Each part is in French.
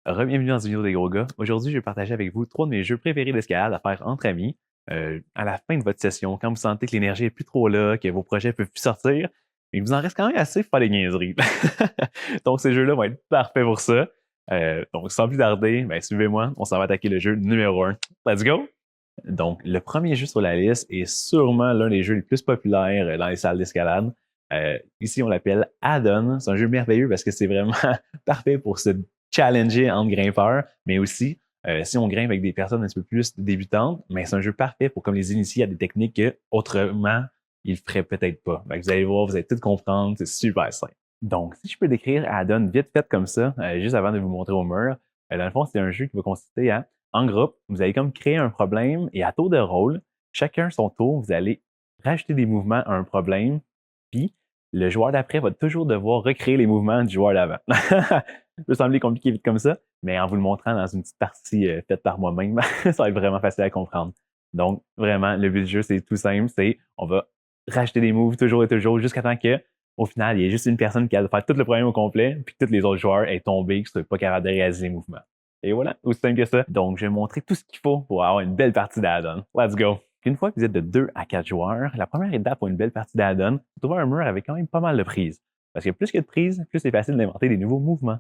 Bienvenue dans une vidéo des gros gars. Aujourd'hui, je vais partager avec vous 3 de mes jeux préférés d'escalade à faire entre amis. À la fin de votre session, quand vous sentez que l'énergie est plus trop là, que vos projets peuvent plus sortir, il vous en reste quand même assez pour faire des niaiseries. Donc, ces jeux-là vont être parfaits pour ça. Donc, sans plus tarder, suivez-moi, on s'en va attaquer le jeu numéro 1. Let's go! Donc, le premier jeu sur la liste est sûrement l'un des jeux les plus populaires dans les salles d'escalade. Ici, on l'appelle Add-on. C'est un jeu merveilleux parce que c'est vraiment parfait pour se challenger entre grimpeurs, mais aussi, si on grimpe avec des personnes un petit peu plus débutantes, mais c'est un jeu parfait pour comme les initier à des techniques que autrement, ils ne feraient peut-être pas. Donc, vous allez voir, vous allez tout comprendre, c'est super simple. Donc, si je peux décrire Add-on vite fait comme ça, juste avant de vous montrer au mur, dans le fond, c'est un jeu qui va consister à en groupe, vous allez comme créer un problème et à tour de rôle, chacun son tour, vous allez rajouter des mouvements à un problème, puis le joueur d'après va toujours devoir recréer les mouvements du joueur d'avant. Ça peut sembler compliqué vite comme ça, mais en vous le montrant dans une petite partie faite par moi-même, ça va être vraiment facile à comprendre. Donc, vraiment, le but du jeu, c'est tout simple, c'est on va rajouter des moves toujours et toujours jusqu'à temps que, au final, il y ait juste une personne qui a de faire tout le problème au complet, puis que tous les autres joueurs aient tombé, qui ne soient pas capables de réaliser les mouvements. Et voilà, aussi simple que ça. Donc, je vais montrer tout ce qu'il faut pour avoir une belle partie d'add-on. Let's go! Une fois que vous êtes de 2 à 4 joueurs, la première étape pour une belle partie d'add-on, c'est trouver un mur avec quand même pas mal de prises. Parce que plus il y a de prises, plus c'est facile d'inventer des nouveaux mouvements.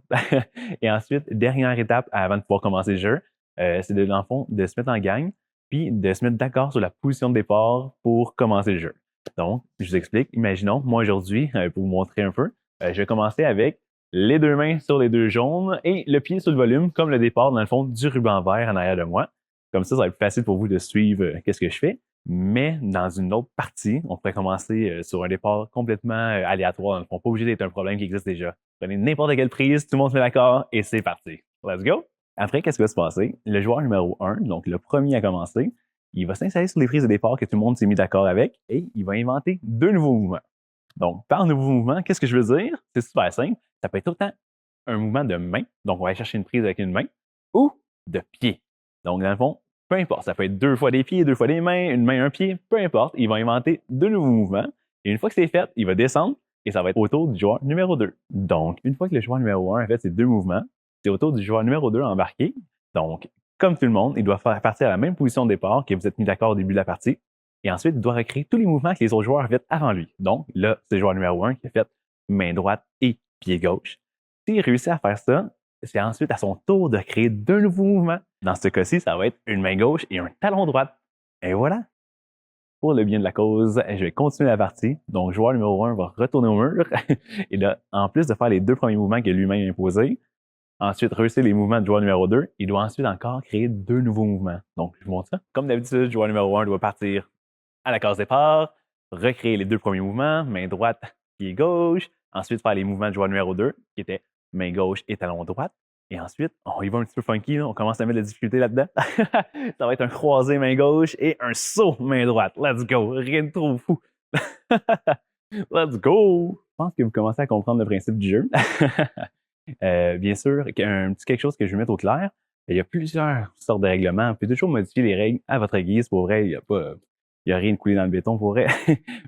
Et ensuite, dernière étape avant de pouvoir commencer le jeu, c'est dans le fond, de se mettre en gang, puis de se mettre d'accord sur la position de départ pour commencer le jeu. Donc, je vous explique. Imaginons, moi aujourd'hui, pour vous montrer un peu, je vais commencer avec les 2 mains sur les 2 jaunes et le pied sur le volume, comme le départ, dans le fond, du ruban vert en arrière de moi. Comme ça va être plus facile pour vous de suivre qu'est-ce que je fais. Mais dans une autre partie, on pourrait commencer sur un départ complètement aléatoire. Dans le fond, pas obligé d'être un problème qui existe déjà. Prenez n'importe quelle prise, tout le monde se met d'accord et c'est parti. Let's go! Après, qu'est-ce qui va se passer? Le joueur numéro 1, donc le premier à commencer, il va s'installer sur les prises de départ que tout le monde s'est mis d'accord avec et il va inventer 2 nouveaux mouvements. Donc, par nouveau mouvement, qu'est-ce que je veux dire? C'est super simple. Ça peut être autant un mouvement de main, donc on va aller chercher une prise avec une main, ou de pied. Donc, dans le fond, peu importe. Ça peut être 2 fois des pieds, 2 fois des mains, une main, un pied, peu importe. Il va inventer 2 nouveaux mouvements. Et une fois que c'est fait, il va descendre et ça va être au tour du joueur numéro 2. Donc, une fois que le joueur numéro 1 a fait ses 2 mouvements, c'est au tour du joueur numéro 2 à embarquer. Donc, comme tout le monde, il doit faire partir à la même position de départ que vous êtes mis d'accord au début de la partie. Et ensuite, il doit recréer tous les mouvements que les autres joueurs ont fait avant lui. Donc, là, c'est le joueur numéro 1 qui a fait main droite et pied gauche. S'il réussit à faire ça, c'est ensuite à son tour de créer 2 nouveaux mouvements. Dans ce cas-ci, ça va être une main gauche et un talon droit. Et voilà! Pour le bien de la cause, je vais continuer la partie. Donc, joueur numéro 1 va retourner au mur. Et là, en plus de faire les 2 premiers mouvements que lui-même a imposés, ensuite réussir les mouvements de joueur numéro 2, il doit ensuite encore créer 2 nouveaux mouvements. Donc, je vous montre ça. Comme d'habitude, joueur numéro 1 doit partir à la case départ, recréer les 2 premiers mouvements, main droite, pied gauche, ensuite faire les mouvements de joueur numéro 2, qui étaient main gauche et talon droite. Et ensuite, on y va un petit peu funky, là. On commence à mettre de la difficulté là-dedans. Ça va être un croisé main gauche et un saut main droite. Let's go! Rien de trop fou. Let's go! Je pense que vous commencez à comprendre le principe du jeu. Bien sûr, un petit quelque chose que je vais mettre au clair, il y a plusieurs sortes de règlements. Vous pouvez toujours modifier les règles à votre guise. Pour vrai, il y a rien de coulé dans le béton pour vrai.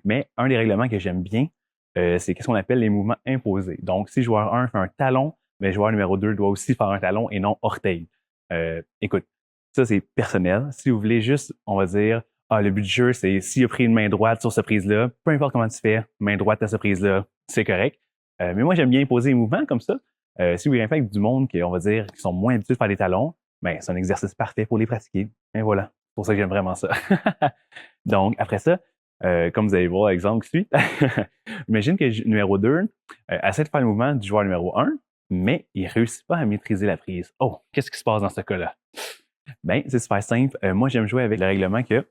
Mais un des règlements que j'aime bien, c'est ce qu'on appelle les mouvements imposés. Donc, si joueur 1 fait un talon, mais joueur numéro 2 doit aussi faire un talon et non orteil. Écoute, ça c'est personnel. Si vous voulez juste, on va dire, le but du jeu, c'est s'il a pris une main droite sur cette prise-là, peu importe comment tu fais, main droite à cette prise-là, c'est correct. Mais moi, j'aime bien imposer les mouvements comme ça. Si vous grimpez avec du monde qui, on va dire, qui sont moins habitués de faire des talons, ben, c'est un exercice parfait pour les pratiquer. Et voilà. C'est pour ça que j'aime vraiment ça. Donc, après ça, comme vous allez voir l'exemple qui suit, imagine que le numéro 2 essaie de faire le mouvement du joueur numéro 1, mais il ne réussit pas à maîtriser la prise. Oh, qu'est-ce qui se passe dans ce cas-là? Ben, c'est super simple. Moi, j'aime jouer avec le règlement que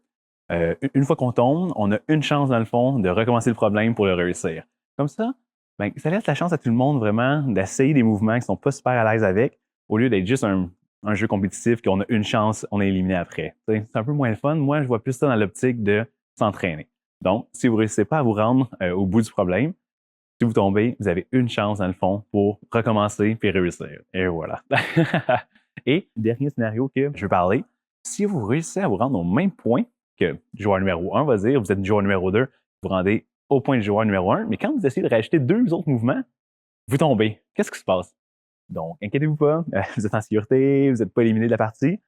une fois qu'on tombe, on a une chance, dans le fond, de recommencer le problème pour le réussir. Comme ça, ben, ça laisse la chance à tout le monde vraiment d'essayer des mouvements qui ne sont pas super à l'aise avec, au lieu d'être juste un jeu compétitif qu'on a une chance, on est éliminé après. C'est un peu moins le fun. Moi, je vois plus ça dans l'optique de s'entraîner. Donc, si vous ne réussissez pas à vous rendre au bout du problème, si vous tombez, vous avez une chance, dans le fond, pour recommencer puis réussir. Et voilà. Et dernier scénario que je veux parler, si vous réussissez à vous rendre au même point que joueur numéro 1 va dire, vous êtes joueur numéro 2, vous vous rendez au point de joueur numéro 1, mais quand vous essayez de rajouter 2 autres mouvements, vous tombez. Qu'est-ce qui se passe? Donc, inquiétez-vous pas, vous êtes en sécurité, vous n'êtes pas éliminé de la partie,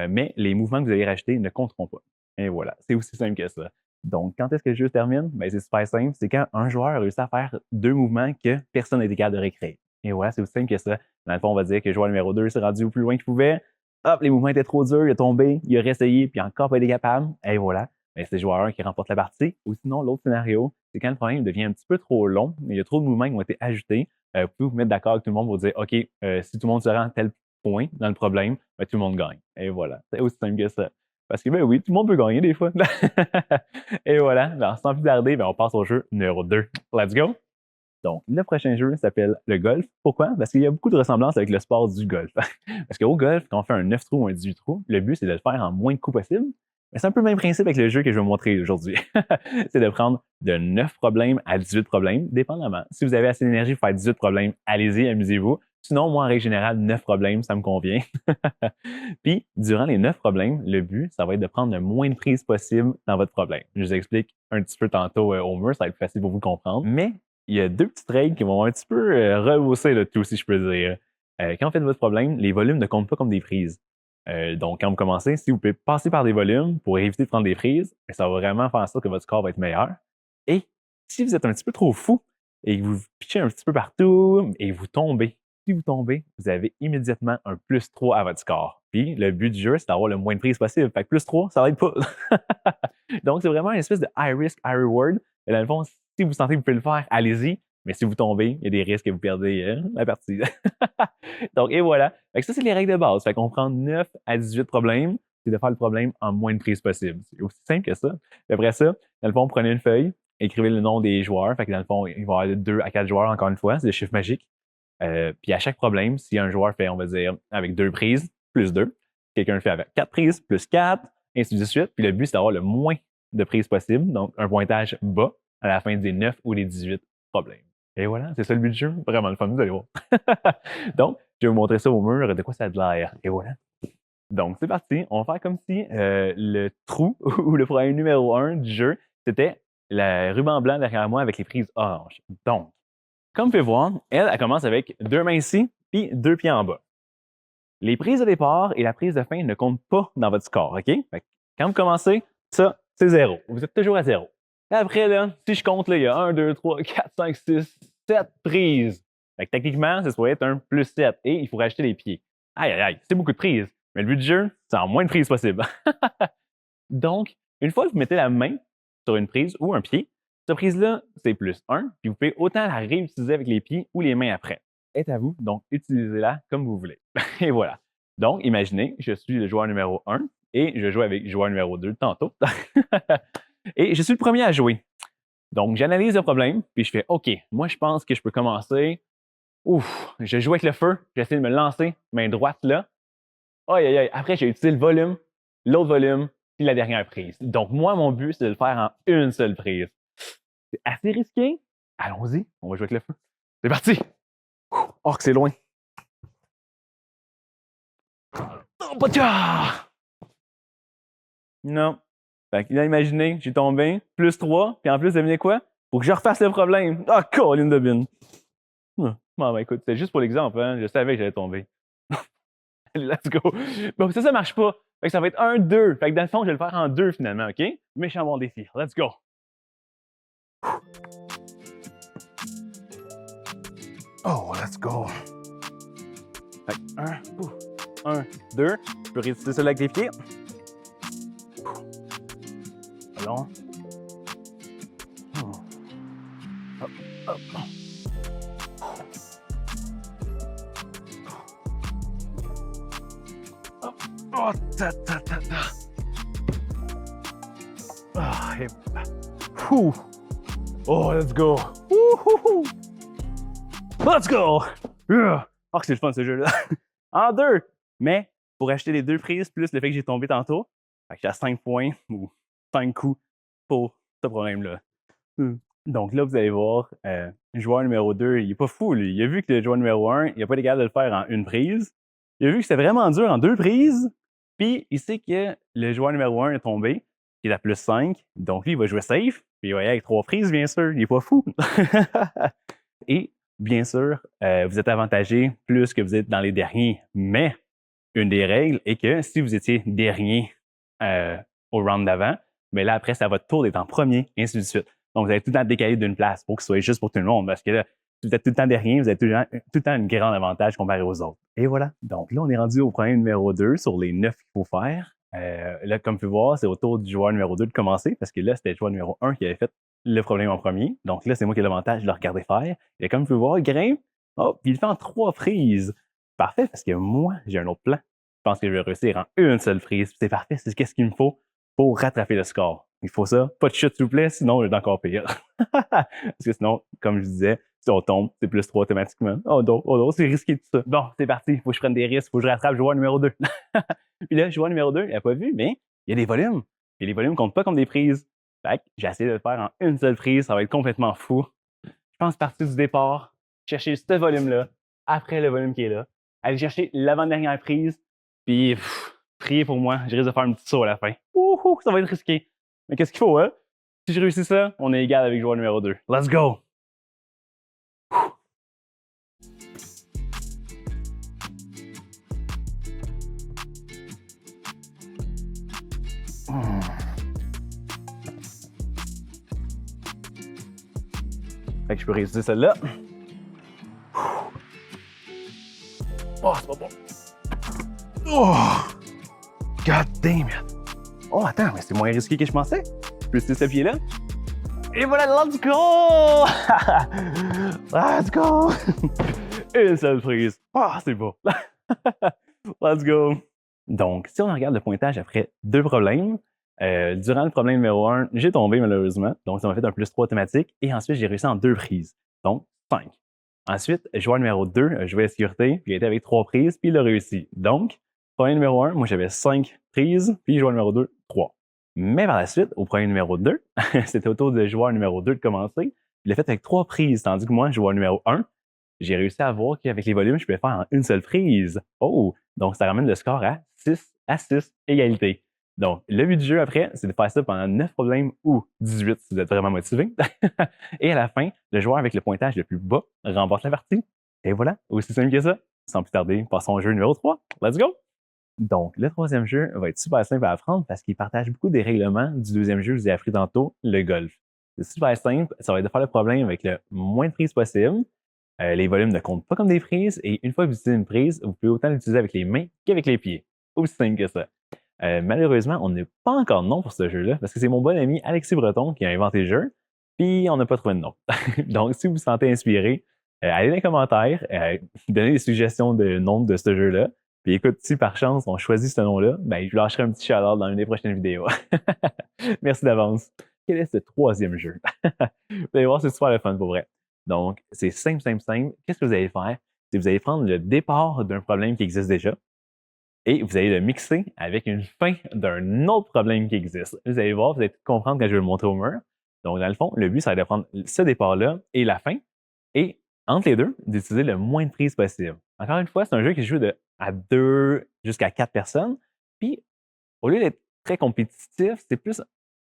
mais les mouvements que vous allez rajouter ne compteront pas. Et voilà, c'est aussi simple que ça. Donc, quand est-ce que le jeu se termine? Ben, c'est super simple. C'est quand un joueur a réussi à faire 2 mouvements que personne n'a été capable de recréer. Et voilà, c'est aussi simple que ça. Dans le fond, on va dire que le joueur numéro 2 s'est rendu au plus loin qu'il pouvait. Hop, les mouvements étaient trop durs, il a tombé, il a réessayé, puis encore pas été capable. Et voilà, ben, c'est le joueur 1 qui remporte la partie. Ou sinon, l'autre scénario, c'est quand le problème devient un petit peu trop long, il y a trop de mouvements qui ont été ajoutés. Vous pouvez vous mettre d'accord avec tout le monde pour dire, OK, si tout le monde se rend à tel point dans le problème, ben, tout le monde gagne. Et voilà, c'est aussi simple que ça. Parce que, ben oui, tout le monde peut gagner des fois. Et voilà, ben, sans plus tarder, ben, on passe au jeu numéro 2. Let's go! Donc, le prochain jeu s'appelle le golf. Pourquoi? Parce qu'il y a beaucoup de ressemblances avec le sport du golf. Parce qu'au golf, quand on fait un 9 trous ou un 18 trous, le but, c'est de le faire en moins de coups possible. Mais c'est un peu le même principe avec le jeu que je vais vous montrer aujourd'hui. C'est de prendre de 9 problèmes à 18 problèmes, dépendamment. Si vous avez assez d'énergie pour faire 18 problèmes, allez-y, amusez-vous. Sinon, moi, en règle générale, 9 problèmes, ça me convient. Puis, durant les 9 problèmes, le but, ça va être de prendre le moins de prise possible dans votre problème. Je vous explique un petit peu tantôt au mur, ça va être plus facile pour vous comprendre. Mais il y a 2 petites règles qui vont un petit peu rehausser le tout, si je peux dire. Quand vous faites votre problème, les volumes ne comptent pas comme des prises. Donc, quand vous commencez, si vous pouvez passer par des volumes pour éviter de prendre des prises, ça va vraiment faire en sorte que votre score va être meilleur. Et si vous êtes un petit peu trop fou et que vous pitchez un petit peu partout et vous tombez, si vous tombez, vous avez immédiatement un plus 3 à votre score. Puis, le but du jeu, c'est d'avoir le moins de prises possible. Fait que plus 3, ça n'aide pas. Donc, c'est vraiment une espèce de high risk, high reward. Et dans le fond, si vous sentez que vous pouvez le faire, allez-y. Mais si vous tombez, il y a des risques que vous perdez la partie. Donc, et voilà. Fait que ça, c'est les règles de base. Fait qu'on prend 9 à 18 problèmes, c'est de faire le problème en moins de prises possible. C'est aussi simple que ça. Puis après ça, dans le fond, prenez une feuille, écrivez le nom des joueurs. Fait que dans le fond, il va y avoir 2 à 4 joueurs, encore une fois. C'est le chiffre magique. Puis à chaque problème, si un joueur fait, on va dire, avec 2 prises, plus 2, quelqu'un le fait avec 4 prises, plus 4, ainsi de suite. Puis le but, c'est d'avoir le moins de prises possible, donc un pointage bas à la fin des 9 ou des 18 problèmes. Et voilà, c'est ça le but du jeu. Vraiment le fun, vous allez voir. Donc, je vais vous montrer ça au mur, de quoi ça a de l'air. Et voilà. Donc, c'est parti. On va faire comme si le trou ou le problème numéro 1 du jeu, c'était le ruban blanc derrière moi avec les prises oranges. Donc, comme vous pouvez voir, elle commence avec 2 mains ici, puis 2 pieds en bas. Les prises de départ et la prise de fin ne comptent pas dans votre score, OK? Fait que quand vous commencez, ça, c'est 0. Vous êtes toujours à 0. Et après, là, si je compte, là, il y a 1, 2, 3, 4, 5, 6, 7 prises. Fait que techniquement, ça pourrait être un plus 7 et il faut rajouter les pieds. Aïe, aïe, aïe, c'est beaucoup de prises. Mais le but du jeu, c'est en moins de prises possible. Donc, une fois que vous mettez la main sur une prise ou un pied, cette prise-là, c'est plus 1, puis vous pouvez autant la réutiliser avec les pieds ou les mains après. Est à vous, donc utilisez-la comme vous voulez. Et voilà. Donc, imaginez, je suis le joueur numéro 1 et je joue avec le joueur numéro 2 tantôt. Et je suis le premier à jouer. Donc, j'analyse le problème, puis je fais OK, moi, je pense que je peux commencer. Ouf, je joue avec le feu, j'essaie de me lancer, main droite là. Aïe, aïe, aïe. Après, j'ai utilisé le volume, l'autre volume, puis la dernière prise. Donc, moi, mon but, c'est de le faire en une seule prise. C'est assez risqué. Allons-y, on va jouer avec le feu. C'est parti! Oh, que c'est loin. Oh, pas de cœur! Non. Fait que là, imaginez, j'ai tombé, plus 3, puis en plus, devinez quoi? Faut que je refasse le problème. Ah, oh, colline de bine. Bon, ben écoute, c'était juste pour l'exemple, hein. Je savais que j'allais tomber. Let's go. Bon, ça marche pas. Fait que ça va être 1, 2. Fait que dans le fond, je vais le faire en 2 finalement, OK? Méchant bon défi. Let's go. Oh, let's go. Fait que 1, 2. Je peux réussir ça avec les pieds. Allons. Hop, hop. Oh, ta, ta, ta, ta. Ah, et... Oh, let's go. Let's go. Oh, que c'est le fun ce jeu-là. En 2. Mais pour acheter les 2 prises, plus le fait que j'ai tombé tantôt, fait que j'ai 5 points ou 5 coups pour ce problème-là. Donc là, vous allez voir, le joueur numéro 2, il est pas fou, lui. Il a vu que le joueur numéro 1, il n'a pas été capable de le faire en une prise. Il a vu que c'était vraiment dur en 2 prises. Puis il sait que le joueur numéro 1 est tombé, il est à plus 5. Donc lui, il va jouer safe. Puis il va y aller avec 3 prises, bien sûr. Il est pas fou. Et Bien sûr, vous êtes avantagé plus que vous êtes dans les derniers, mais une des règles est que si vous étiez dernier au round d'avant, mais là, après, c'est à votre tour d'être en premier, et ainsi de suite. Donc, vous allez tout le temps décaler d'une place pour que ce soit juste pour tout le monde, parce que là, si vous êtes tout le temps dernier, vous avez tout le temps un grand avantage comparé aux autres. Et voilà. Donc là, on est rendu au problème numéro 2 sur les 9 qu'il faut faire. Là, comme vous pouvez voir, c'est au tour du joueur numéro 2 de commencer, parce que là, c'était le joueur numéro 1 qui avait fait le problème en premier. Donc là, c'est moi qui ai l'avantage de le regarder faire. Et comme vous pouvez voir, il grimpe. Oh, puis il le fait en 3 frises. Parfait, parce que moi, j'ai un autre plan. Je pense que je vais réussir en une seule frise. C'est parfait, c'est qu'est-ce qu'il me faut pour rattraper le score. Il faut ça. Pas de chute, s'il vous plaît, sinon, je vais encore pire. Parce que sinon, comme je disais, si on tombe, c'est plus 3 automatiquement. Oh non, c'est risqué tout ça. Bon, c'est parti. Il faut que je prenne des risques. Il faut que je rattrape le joueur numéro 2. Puis là, le joueur numéro 2, il n'a pas vu, mais il y a des volumes. Et les volumes ne comptent pas comme des prises. Fait que j'ai essayé de le faire en une seule prise. Ça va être complètement fou. Je pense partir du départ, chercher ce volume-là, après le volume qui est là, aller chercher l'avant-dernière prise, puis prier pour moi. Je risque de faire un petit saut à la fin. Ouhou, ça va être risqué. Mais qu'est-ce qu'il faut, hein? Si je réussis ça, on est égal avec le joueur numéro 2. Let's go! Fait que je peux réussir celle-là. Oh, c'est pas bon. Oh! God damn it! Oh, attends, mais c'est moins risqué que je pensais. Je peux essayer ce pied-là. Et voilà, let's go! Let's go! Une seule prise. Ah, c'est beau. Let's go! Donc, si on regarde le pointage après 2 problèmes, durant le problème numéro 1, j'ai tombé malheureusement. Donc, ça m'a fait un plus 3 automatique. Et ensuite, j'ai réussi en 2 prises. Donc, 5. Ensuite, joueur numéro 2 a joué la sécurité, puis il a été avec 3 prises, puis il a réussi. Donc, problème numéro 1, moi j'avais 5 prises, puis joueur numéro 2, 3. Mais par la suite, au problème numéro 2, c'était au tour de joueur numéro 2 de commencer. Il l'a fait avec 3 prises, tandis que moi, joueur numéro 1, j'ai réussi à voir qu'avec les volumes, je pouvais faire en une seule prise. Oh! Donc, ça ramène le score à 6 égalité. Donc, le but du jeu après, c'est de faire ça pendant 9 problèmes ou 18 si vous êtes vraiment motivé. Et à la fin, le joueur avec le pointage le plus bas remporte la partie. Et voilà, aussi simple que ça. Sans plus tarder, passons au jeu numéro 3. Let's go! Donc, le troisième jeu va être super simple à apprendre parce qu'il partage beaucoup des règlements du deuxième jeu que je vous ai appris tantôt, le golf. C'est super simple, ça va être de faire le problème avec le moins de prises possible. Les volumes ne comptent pas comme des prises et une fois que vous utilisez une prise, vous pouvez autant l'utiliser avec les mains qu'avec les pieds. Aussi simple que ça. Malheureusement, on n'a pas encore de nom pour ce jeu-là parce que c'est mon bon ami Alexis Breton qui a inventé le jeu, puis on n'a pas trouvé de nom. Donc, si vous vous sentez inspiré, allez dans les commentaires, donnez des suggestions de nom de ce jeu-là. Puis écoute, si par chance on choisit ce nom-là, ben, je vous lâcherai un petit shout-out dans une des prochaines vidéos. Merci d'avance. Quel est ce troisième jeu? Vous allez voir, c'est super le fun pour vrai. Donc, c'est simple. Qu'est-ce que vous allez faire? C'est que vous allez prendre le départ d'un problème qui existe déjà et vous allez le mixer avec une fin d'un autre problème qui existe. Vous allez voir, vous allez tout comprendre quand je vais le montrer au mur. Donc, dans le fond, le but, ça va être de prendre ce départ-là et la fin, et entre les deux, d'utiliser le moins de prises possible. Encore une fois, c'est un jeu qui se joue à 2 jusqu'à 4 personnes. Puis, au lieu d'être très compétitif, c'est plus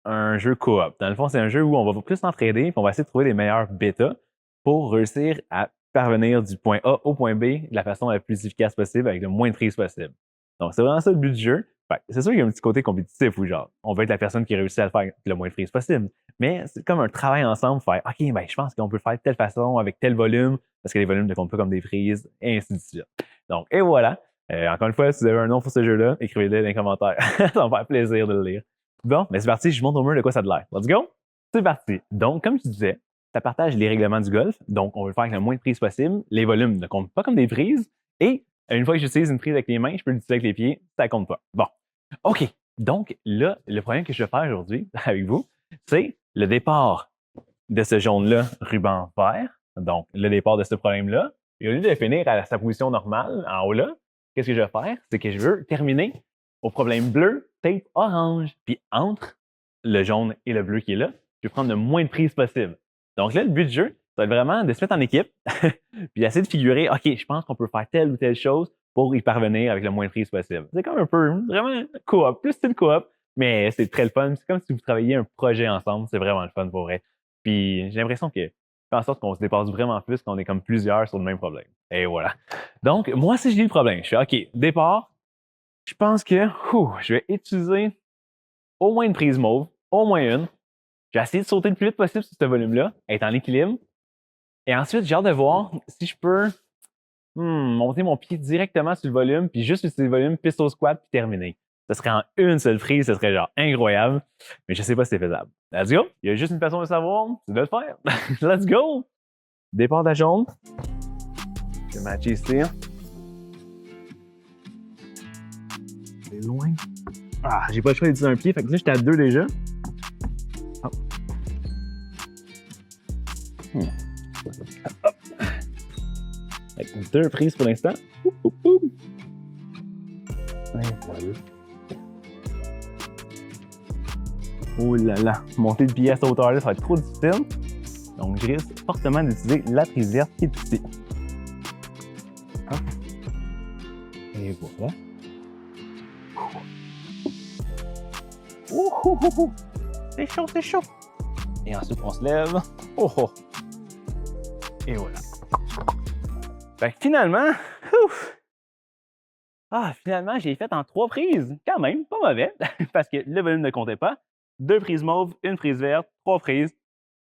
un jeu coop. Dans le fond, c'est un jeu où on va plus s'entraider et on va essayer de trouver les meilleurs bêtas pour réussir à parvenir du point A au point B de la façon la plus efficace possible avec le moins de prises possible. Donc, c'est vraiment ça le but du jeu. C'est sûr qu'il y a un petit côté compétitif où genre, on veut être la personne qui réussit à le faire avec le moins de prises possible. Mais c'est comme un travail ensemble, faire OK, ben, je pense qu'on peut le faire de telle façon, avec tel volume, parce que les volumes ne comptent pas comme des prises, et ainsi de suite. Donc, et voilà. Encore une fois, si vous avez un nom pour ce jeu-là, écrivez-le dans les commentaires. Ça va me faire plaisir de le lire. Bon, ben c'est parti, je montre au mur de quoi ça a l'air. Let's go! C'est parti. Donc, comme je disais, ça partage les règlements du golf. Donc, on veut le faire avec le moins de prises possible. Les volumes ne comptent pas comme des prises. Et une fois que j'utilise une prise avec les mains, je peux l'utiliser avec les pieds. Ça compte pas. Bon. OK. Donc, là, le problème que je vais faire aujourd'hui avec vous, c'est le départ de ce jaune-là, ruban vert. Donc, le départ de ce problème-là. Et au lieu de finir à sa position normale, en haut là, qu'est-ce que je vais faire? C'est que je veux terminer au problème bleu, tape orange. Puis entre le jaune et le bleu qui est là, je vais prendre le moins de prises possible. Donc là, le but du jeu, ça va être vraiment de se mettre en équipe, puis d'essayer de figurer, OK, je pense qu'on peut faire telle ou telle chose pour y parvenir avec le moins de prises possible. C'est comme un peu, vraiment coop, plus style coop, mais c'est très le fun. C'est comme si vous travailliez un projet ensemble. C'est vraiment le fun pour vrai. Puis j'ai l'impression que, je fait en sorte qu'on se dépasse vraiment plus quand on est comme plusieurs sur le même problème. Et voilà. Donc, moi, si j'ai le problème, je fais OK, départ, je pense que je vais utiliser au moins une prise mauve, au moins une. Je vais essayer de sauter le plus vite possible sur ce volume-là, être en équilibre. Et ensuite, j'ai hâte de voir si je peux monter mon pied directement sur le volume, puis juste utiliser le volume, pistol squat, puis terminer. Ce serait en une seule prise, ce serait genre incroyable, mais je sais pas si c'est faisable. Let's go! Il y a juste une façon de savoir, c'est de le faire. Let's go! Départ de la jaune. Je vais matcher ici. C'est loin. Ah, j'ai pas le choix d'utiliser un pied, fait que là, j'étais à 2 déjà. Oh. Hop. Avec 2 prises pour l'instant. Oh là là, monter le pied à cette hauteur-là, ça va être trop difficile. Donc, je risque fortement d'utiliser la prise verte qui est ici. Hop. Et voilà. C'est chaud, c'est chaud. Et ensuite, on se lève. Et voilà. Fait que finalement, finalement, j'ai fait en 3 prises. Quand même, pas mauvais, parce que le volume ne comptait pas. 2 prises mauves, 1 prise verte, 3 prises.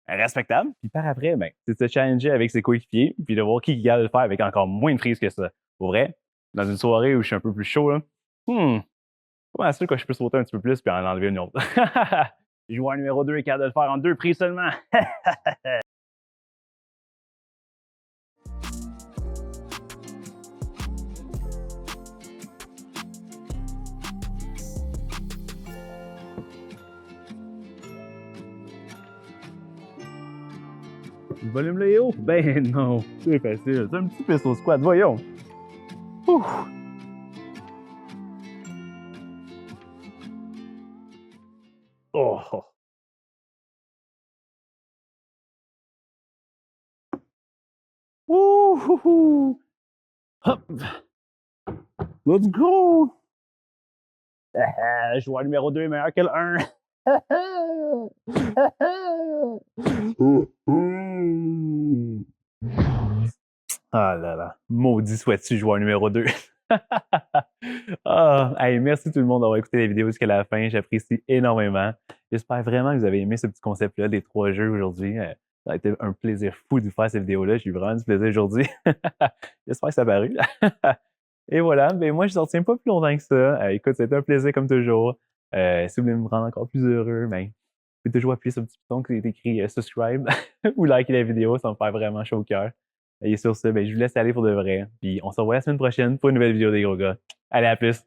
Respectable. Puis par après, c'est de se challenger avec ses coéquipiers, puis de voir qui garde le faire avec encore moins de prises que ça. Pour vrai, dans une soirée où je suis un peu plus chaud, là, pas mal sûr que je peux sauter un petit peu plus puis en enlever une autre. Joueur numéro 2 est capable de le faire en 2 prises seulement. Le volume là est haut? Ben non, c'est facile. C'est un petit peu au squat, voyons. Ouf. Oh. Wouhou! Hop! Let's go! Joueur numéro 2 est meilleur que le 1. Ah là là, maudit sois-tu, joueur numéro 2. Hey, merci tout le monde d'avoir écouté la vidéo jusqu'à la fin. J'apprécie énormément. J'espère vraiment que vous avez aimé ce petit concept-là des 3 jeux aujourd'hui. Ça a été un plaisir fou de faire cette vidéo-là. J'ai eu vraiment du plaisir aujourd'hui. J'espère que ça a paru. Et voilà, moi, je ne retiens pas plus longtemps que ça. Écoute, c'était un plaisir comme toujours. Si vous voulez me rendre encore plus heureux, vous pouvez toujours appuyer sur le petit bouton qui est écrit subscribe ou liker la vidéo. Ça me fait vraiment chaud au cœur. Et sur ce, je vous laisse aller pour de vrai. Puis on se revoit la semaine prochaine pour une nouvelle vidéo des gros gars. Allez, à plus!